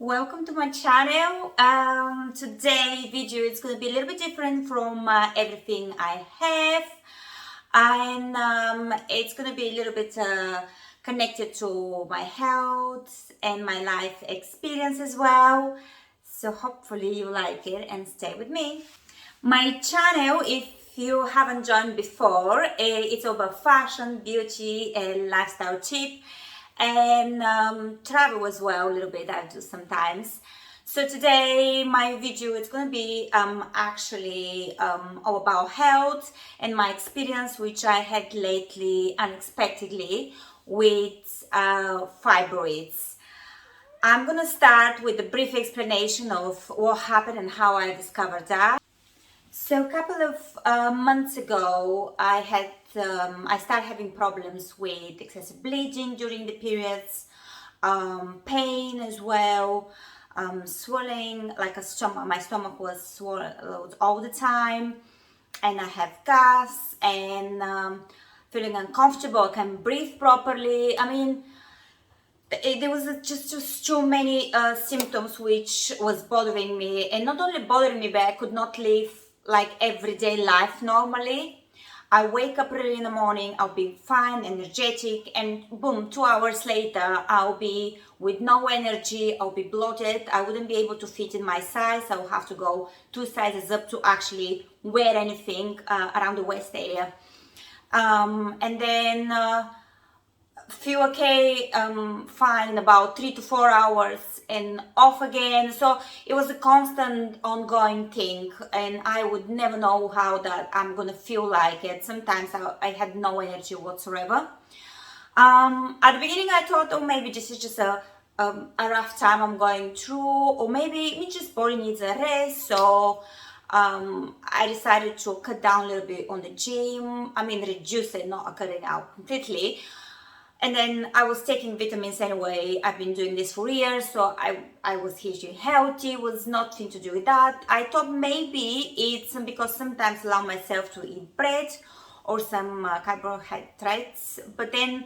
Welcome to my channel. Today video is going to be a little bit different from everything I have, and it's going to be a little bit connected to my health and my life experience as well. So hopefully you like it and stay with me. My channel, if you haven't joined before, it's about fashion, beauty and lifestyle tip, and travel as well a little bit. I do sometimes. So today my video is going to be actually all about health and my experience which I had lately unexpectedly with fibroids. I'm gonna start with a brief explanation of what happened and how I discovered that. So a couple of months ago, I started having problems with excessive bleeding during the periods, pain as well, swelling, like my stomach was swollen all the time, and I have gas and feeling uncomfortable. I can't breathe properly. I mean, there was just too many symptoms which was bothering me, and not only bothering me, but I could not live like everyday life normally. I wake up early in the morning, I'll be fine, energetic, and boom, 2 hours later I'll be with no energy, I'll be bloated, I wouldn't be able to fit in my size, I'll have to go 2 sizes up to actually wear anything around the waist area. And then feel okay, fine, about 3 to 4 hours and off again. So it was a constant ongoing thing, and I would never know how that I'm gonna feel like it. Sometimes I had no energy whatsoever. At the beginning I thought, oh, maybe this is just a rough time I'm going through, or maybe it just body needs a rest. So I decided to cut down a little bit on the gym. I mean, reduce it, not cut it out completely. And then I was taking vitamins anyway. I've been doing this for years, so I was hugely healthy. It was nothing to do with that. I thought maybe it's because sometimes I allow myself to eat bread or some carbohydrates, but then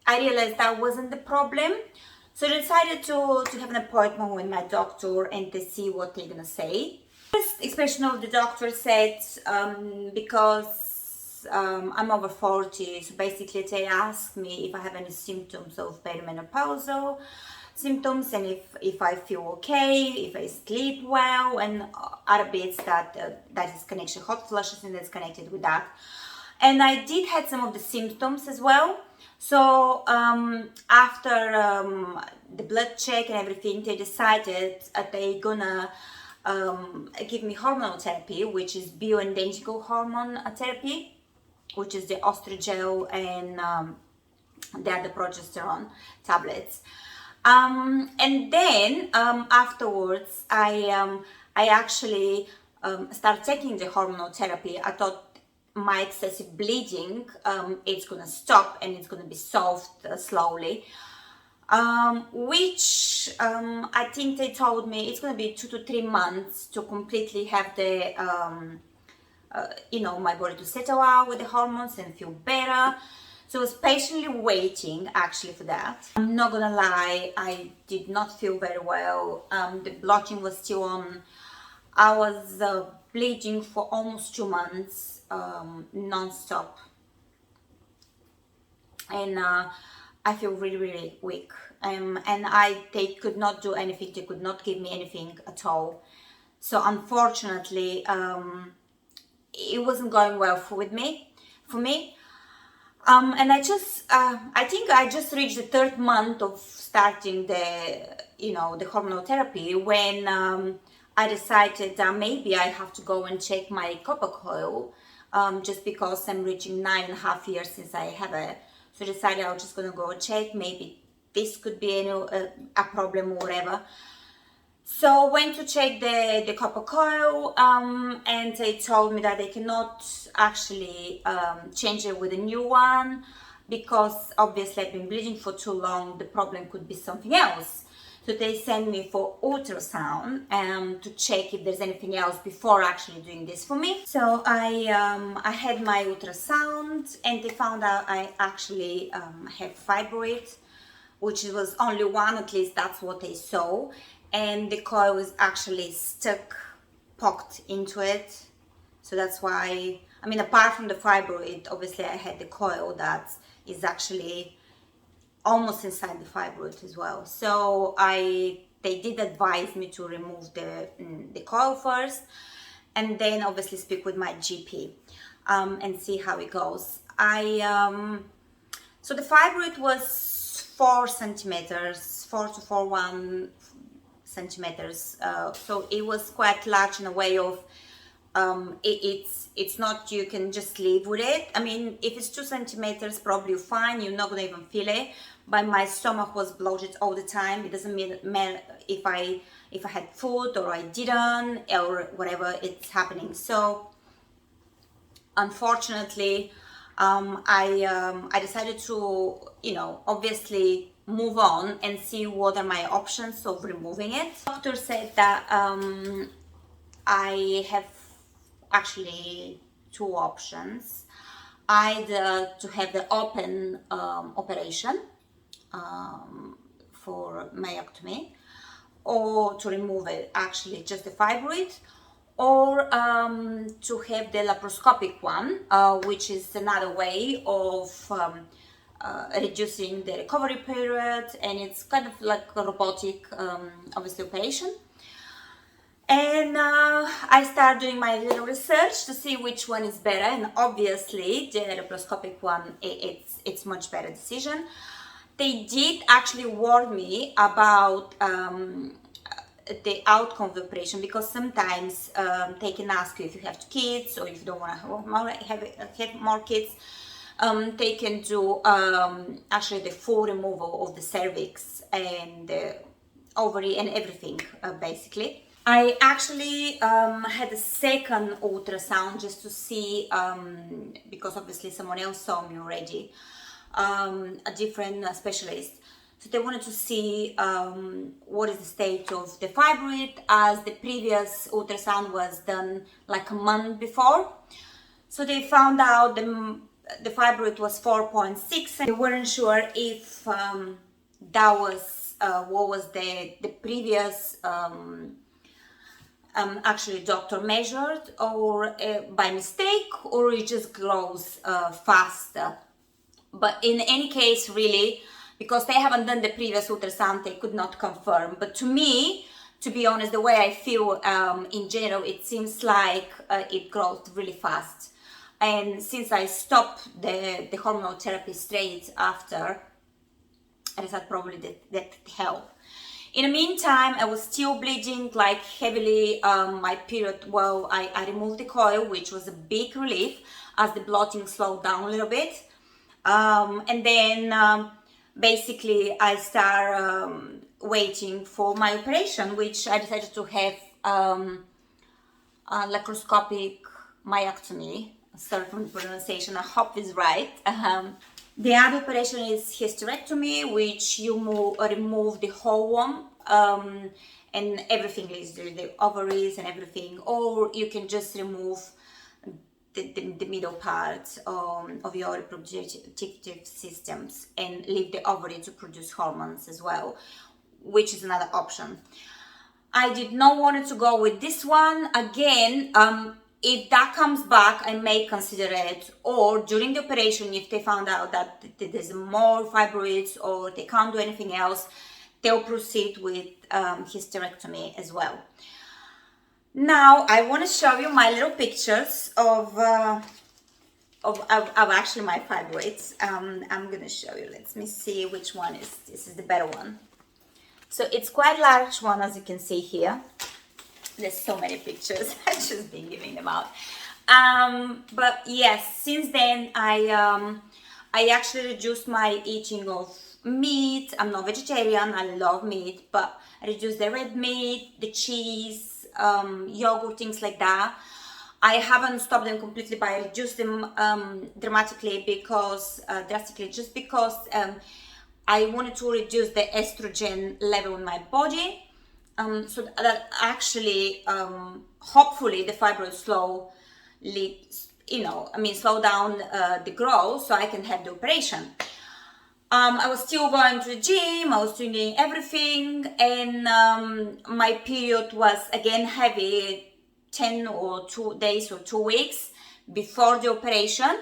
I realized that wasn't the problem. So I decided to have an appointment with my doctor and to see what they're gonna say. First expression of the doctor said, because I'm over 40, so basically they asked me if I have any symptoms of perimenopausal symptoms, and if I feel okay, if I sleep well, and other bits that is connection, hot flushes, and that's connected with that. And I did have some of the symptoms as well. So after the blood check and everything, they decided they're gonna give me hormonal therapy, which is bioidentical hormone therapy, which is the oestrogel and the other progesterone tablets. And then afterwards, I actually started taking the hormonal therapy. I thought my excessive bleeding, it's gonna stop and it's gonna be solved slowly. Which I think they told me it's gonna be 2 to 3 months to completely have the my body to settle out with the hormones and feel better. So I was patiently waiting actually for that. I'm not gonna lie, I did not feel very well. The bloating was still on. I was bleeding for almost 2 months, non-stop, and I feel really, really weak. And they could not do anything. They could not give me anything at all. So unfortunately, it wasn't going well for me. And I think I just reached the 3rd month of starting the hormonal therapy when I decided that maybe I have to go and check my copper coil, just because I'm reaching 9.5 years since I have it. So I decided I was just gonna go check, maybe this could be a problem or whatever. So went to check the copper coil, and they told me that they cannot actually change it with a new one, because obviously I've been bleeding for too long. The problem could be something else. So they sent me for ultrasound to check if there's anything else before actually doing this for me. So I had my ultrasound, and they found out I actually have fibroids, which was only one, at least that's what they saw, and the coil was actually stuck, poked into it. So that's why, I mean, apart from the fibroid, obviously I had the coil that is actually almost inside the fibroid as well. So they did advise me to remove the coil first, and then obviously speak with my GP and see how it goes. So the fibroid was 4 centimeters, 4 to 4.1 centimeters. So it was quite large in a way of it's not you can just live with it. I mean, if it's 2 centimeters, probably fine. You're not gonna even feel it. But my stomach was bloated all the time. It doesn't matter if I had food or I didn't or whatever, it's happening. So unfortunately, I decided to, obviously move on and see what are my options of removing it. The doctor said that I have actually 2 options: either to have the open operation for myectomy, or to remove it, actually just the fibroid, or to have the laparoscopic one, which is another way of reducing the recovery period, and it's kind of like a robotic obviously operation. And I started doing my little research to see which one is better, and obviously the laparoscopic one, it's much better decision. They did actually warn me about the outcome of the operation, because sometimes they can ask you if you have kids, or if you don't want to have more kids. They can do actually the full removal of the cervix and the ovary and everything, basically. I actually had a second ultrasound just to see, because obviously someone else saw me already, a different specialist. So they wanted to see what is the state of the fibroid, as the previous ultrasound was done like a month before. So they found out the fibroid was 4.6, and they weren't sure if that was what was the previous actually doctor measured, or by mistake, or it just grows faster. But in any case, really, because they haven't done the previous ultrasound, they could not confirm. But to me, to be honest, the way I feel in general, it seems like it grows really fast. And since I stopped the hormonal therapy straight after, I decided probably that helped. In the meantime, I was still bleeding like heavily. My period, well, I removed the coil, which was a big relief as the bloating slowed down a little bit. And then basically I start waiting for my operation, which I decided to have laparoscopic myectomy. Sorry for the pronunciation, I hope it's right. The other operation is hysterectomy, which you remove the whole womb and everything, is the ovaries and everything, or you can just remove the middle part of your reproductive systems and leave the ovary to produce hormones as well, which is another option. I did not want to go with this one. Again, if that comes back, I may consider it, or during the operation, if they found out that there's more fibroids or they can't do anything else, they'll proceed with hysterectomy as well. Now, I want to show you my little pictures of actually my fibroids. I'm going to show you. Let me see which one this is the better one. So it's quite large one, as you can see here. There's so many pictures. I've just been giving them out. But yes, since then I actually reduced my eating of meat. I'm not vegetarian. I love meat, but I reduced the red meat, the cheese, yogurt, things like that. I haven't stopped them completely, but I reduced them drastically because I wanted to reduce the estrogen level in my body. So that actually, hopefully, the fibroids slow down the growth, so I can have the operation. I was still going to the gym, I was doing everything, and my period was again heavy 10 or 2 days or 2 weeks before the operation.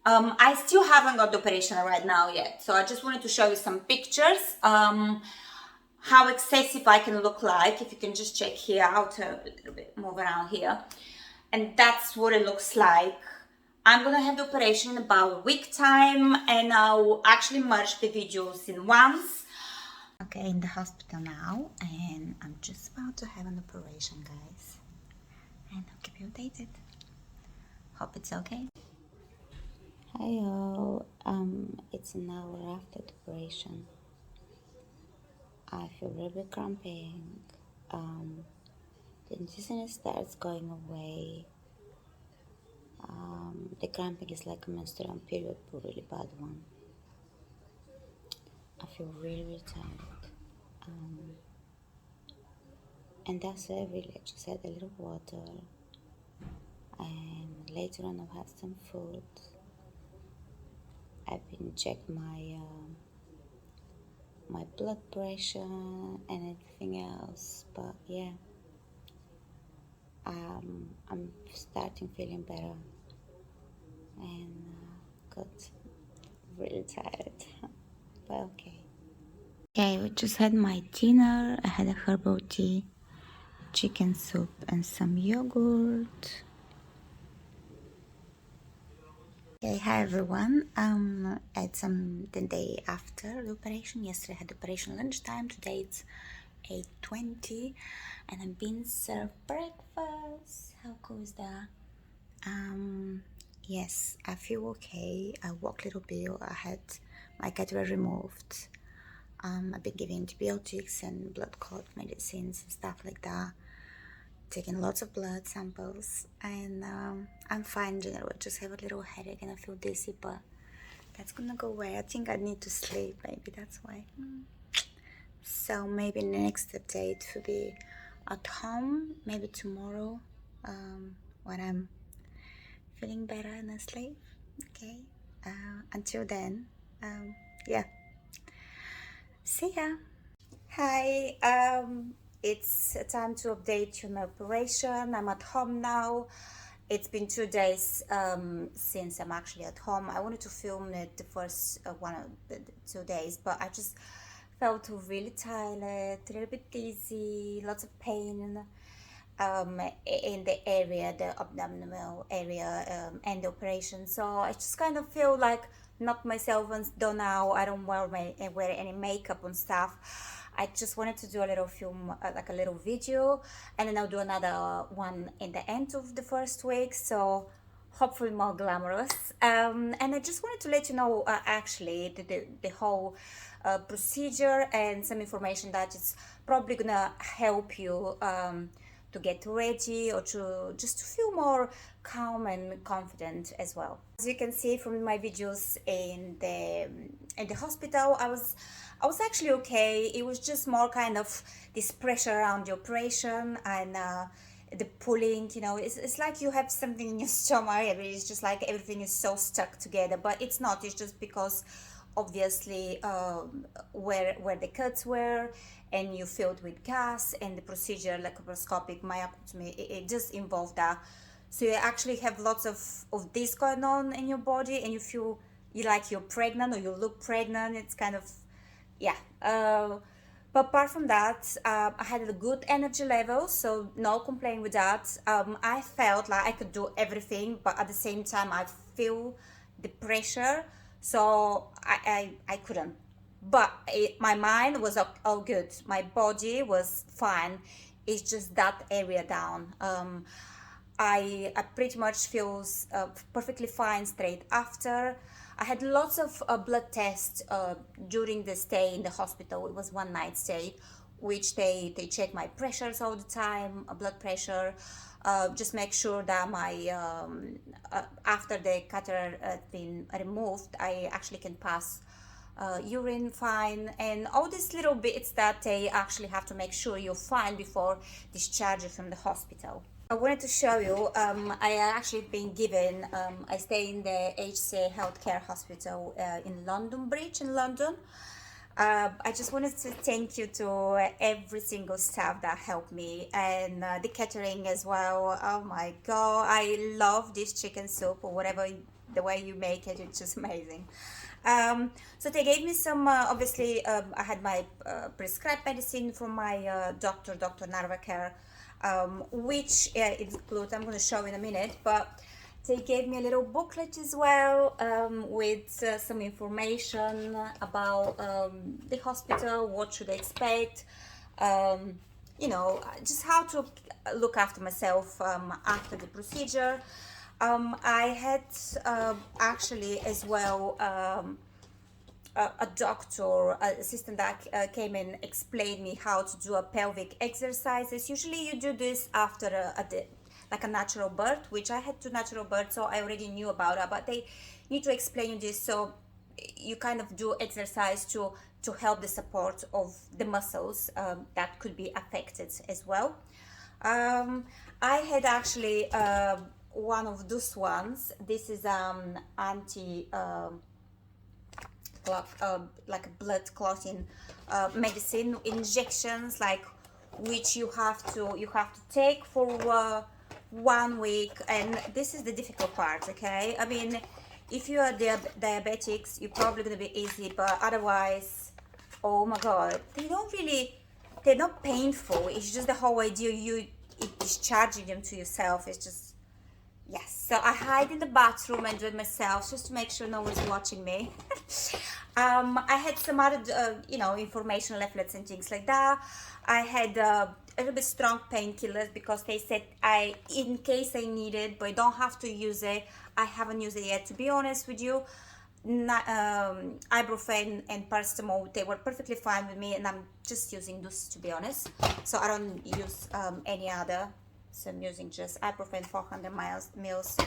I still haven't got the operation right now yet, so I just wanted to show you some pictures, how excessive I can look like. If you can just check here, I'll turn a little bit, move around here, and that's what it looks like. I'm gonna have the operation in about a week time, and I'll actually merge the videos in once. Okay, in the hospital now, and I'm just about to have an operation, guys, and I'll keep you updated. Hope it's okay. Hi all, it's an hour after the operation. I feel really cramping. The dizziness starts going away. The cramping is like a menstrual period, but a really bad one. I feel really, really tired. And that's it really. I just had a little water, and later on I'll have some food. I've been checked my blood pressure and everything else, but yeah, I'm starting feeling better, and got really tired, but okay. Okay, we just had my dinner. I had a herbal tea, chicken soup, and some yogurt. Okay, hi everyone. It's the day after the operation. Yesterday I had the operation lunchtime. Today it's 8:20, and I'm being served breakfast. How cool is that? Yes, I feel okay. I walk a little bit. I had my catheter removed. I've been giving antibiotics and blood clot medicines and stuff like that. Taking lots of blood samples, and I'm fine in general. I just have a little headache and I feel dizzy, but that's gonna go away. I think I need to sleep, maybe that's why. So maybe next update will be at home, maybe tomorrow, when I'm feeling better and asleep. Okay, until then, yeah, see ya. Hi, it's time to update you on my operation. I'm at home now. It's been 2 days since I'm actually at home. I wanted to film it the first one of the 2 days, but I just felt really tired, a little bit dizzy, lots of pain in the area, the abdominal area, and the operation. So I just kind of feel like not myself and don't know. I don't wear any makeup and stuff. I just wanted to do a little film, like a little video, and then I'll do another one in the end of the first week. So hopefully more glamorous. And I just wanted to let you know actually the whole procedure and some information that is probably gonna help you to get ready or to just to feel more calm and confident as well. As you can see from my videos in the hospital, I was actually okay. It was just more kind of this pressure around the operation and the pulling, you know, it's like you have something in your stomach. It's just like everything is so stuck together, but it's not. It's just because obviously where the cuts were, and you filled with gas, and the procedure laparoscopic myomectomy, it just involved that. So you actually have lots of this going on in your body, and you feel like you're pregnant or you look pregnant. It's kind of, yeah. But apart from that, I had a good energy level, so no complaint with that. I felt like I could do everything, but at the same time I feel the pressure, so I couldn't. But my mind was all good, my body was fine. It's just that area down. I pretty much feels perfectly fine straight after. I had lots of blood tests during the stay in the hospital. It was one night stay, which they check my pressures all the time, blood pressure, just make sure that my after the catheter has been removed, I actually can pass urine fine, and all these little bits that they actually have to make sure you're fine before discharge you from the hospital. I wanted to show you, I actually been given, I stay in the HCA Healthcare Hospital in London Bridge in London. I just wanted to thank you to every single staff that helped me, and the catering as well. Oh my God, I love this chicken soup, or whatever the way you make it, it's just amazing. So they gave me some, obviously, I had my prescribed medicine from my doctor, Dr. Narvekar, which includes, I'm going to show in a minute, but they gave me a little booklet as well, with some information about the hospital, what should I expect, you know, just how to look after myself after the procedure. I had actually as well a doctor, assistant that came and explained me how to do a pelvic exercises. Usually you do this after like a natural birth, which I had two natural births, so I already knew about it, but they need to explain you this, so you kind of do exercise to help the support of the muscles that could be affected as well. I had actually one of those ones. This is anti like a blood clotting medicine injections, like which you have to take for 1 week, and this is the difficult part. Okay, I mean, if you are diabetics, you're probably going to be easy, but otherwise, oh my God, they're not painful. It's just the whole idea you discharging them to yourself. It's just, yes. So I hide in the bathroom and do it myself just to make sure no one's watching me. I had some other, information leaflets and things like that. I had a little bit strong painkillers because they said in case I need it, but I don't have to use it. I haven't used it yet, to be honest with you. Ibuprofen and paracetamol, they were perfectly fine with me, and I'm just using those, to be honest. So I don't use any other. So I'm using just ibuprofen 400 mils,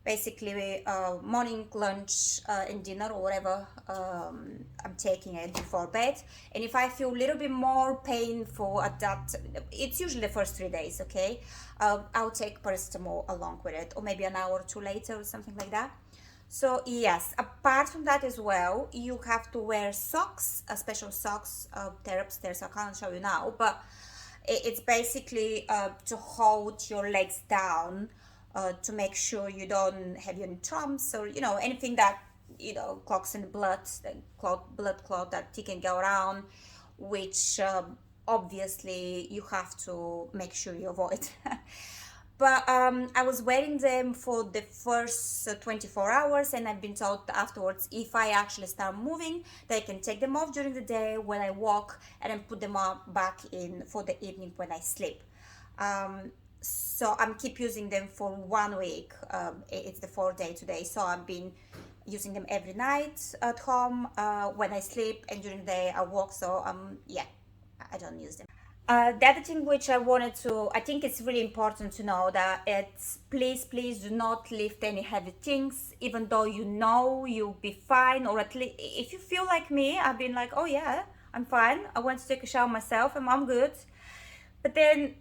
basically morning, lunch, and dinner, or whatever I'm taking it before bed. And if I feel a little bit more painful at that, it's usually the first 3 days, okay? I'll take paracetamol along with it, or maybe an hour or two later or something like that. So yes, apart from that as well, you have to wear socks, special socks. They're upstairs, so I can't show you now, but it's basically to hold your legs down, to make sure you don't have any trumps or anything that clogs in the blood, blood clot that you can go around, which obviously you have to make sure you avoid. But I was wearing them for the first 24 hours, and I've been told afterwards, if I actually start moving, that I can take them off during the day when I walk, and then put them back in for the evening when I sleep. So I'm keep using them for 1 week. It's the 4th day today, so I've been using them every night at home, when I sleep, and during the day I walk. So yeah, I don't use them. The other thing which I think it's really important to know that it's please do not lift any heavy things, even though you'll be fine, or at least if you feel like me, I've been like, oh yeah, I'm fine, I went to take a shower myself and I'm good. But then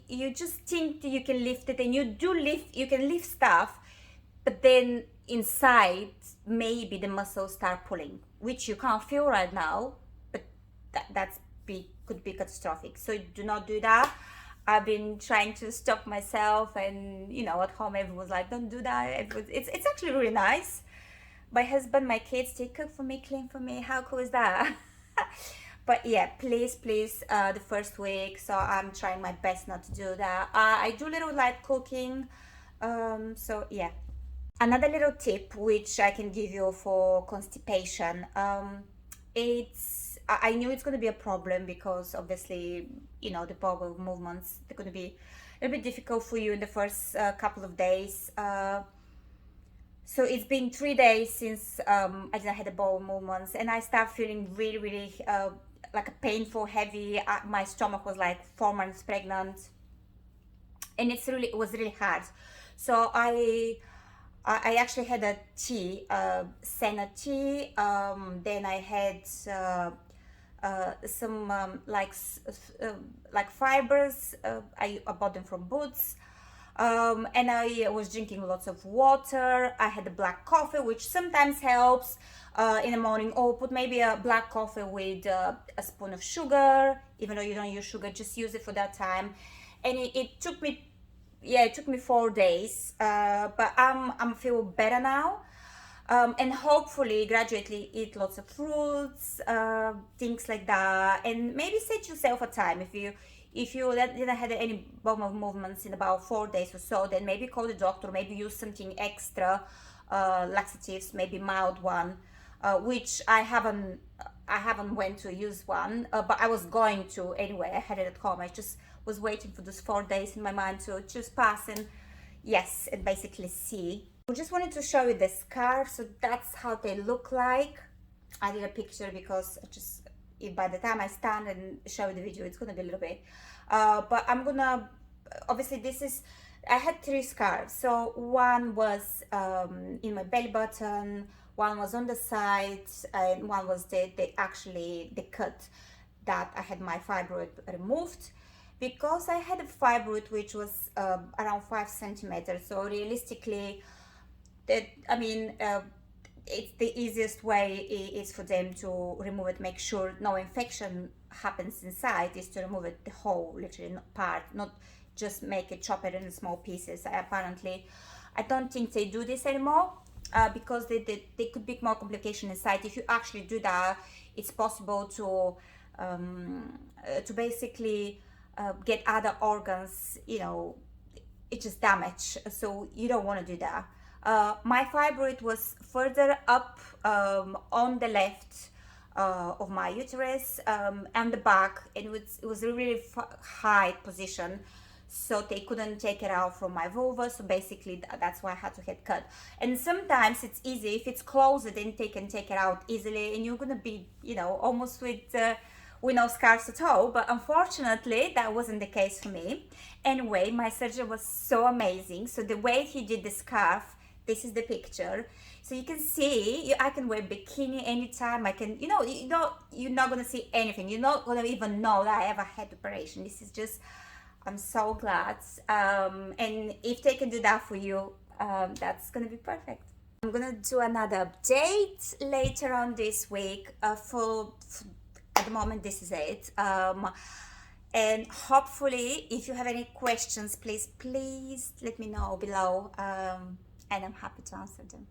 you just think that you can lift it, and you can lift stuff, but then inside maybe the muscles start pulling, which you can't feel right now, but could be catastrophic. So do not do that. I've been trying to stop myself, and at home everyone's like, don't do that. It's actually really nice. My husband, my kids, they cook for me, clean for me. How cool is that? But yeah, please, the first week, so I'm trying my best not to do that. I do little light cooking, so yeah. Another little tip which I can give you for constipation, I knew it's going to be a problem because obviously, the bowel movements, they're going to be a little bit difficult for you in the first couple of days. So it's been 3 days since I didn't have the bowel movements, and I start feeling really, really like a painful, heavy. My stomach was like 4 months pregnant, and it was really hard. So I actually had a tea, senna tea. Then I had some like fibers. I bought them from Boots. And I was drinking lots of water. I had a black coffee, which sometimes helps in the morning, or put maybe a black coffee with a spoon of sugar. Even though you don't use sugar, just use it for that time. And it took me, yeah, it took me 4 days, but I'm feel better now. And hopefully gradually eat lots of fruits, things like that, and maybe set yourself a time. If you didn't have any bowel movements in about 4 days or so, then maybe call the doctor, maybe use something extra, laxatives, maybe mild one, which I haven't went to use one, but I was going to anyway. I had it at home. I just was waiting for those 4 days in my mind to just pass and yes, and basically see. I just wanted to show you the scarf. So that's how they look like. I did a picture because by the time I stand and show you the video, it's gonna be a little bit. But I'm gonna, obviously I had 3 scarves. So one was in my belly button, one was on the side, and one was the cut that I had my fibroid removed. Because I had a fibroid which was around 5 centimeters, so realistically, it's the easiest way is for them to remove it, make sure no infection happens inside, is to remove it the whole, literally part, not just make it, chop it in small pieces. I don't think they do this anymore because they could be more complication inside. If you actually do that, it's possible to basically get other organs, it just damage. So you don't want to do that. My fibroid was further up on the left of my uterus and the back, and it was a really high position, so they couldn't take it out from my vulva. So basically that's why I had to get cut. And sometimes it's easy if it's closer, then they can take it out easily, and you're gonna be almost with no scars at all. But unfortunately that wasn't the case for me. Anyway, my surgeon was so amazing. So the way he did the scarf, this is the picture, so you can see I can wear bikini anytime. I can, you're not gonna see anything. You're not gonna even know that I ever had operation. This is just, I'm so glad. And if they can do that for you, that's gonna be perfect. I'm gonna do another update later on this week. For at the moment, this is it. And hopefully, if you have any questions, please let me know below. And I'm happy to answer them.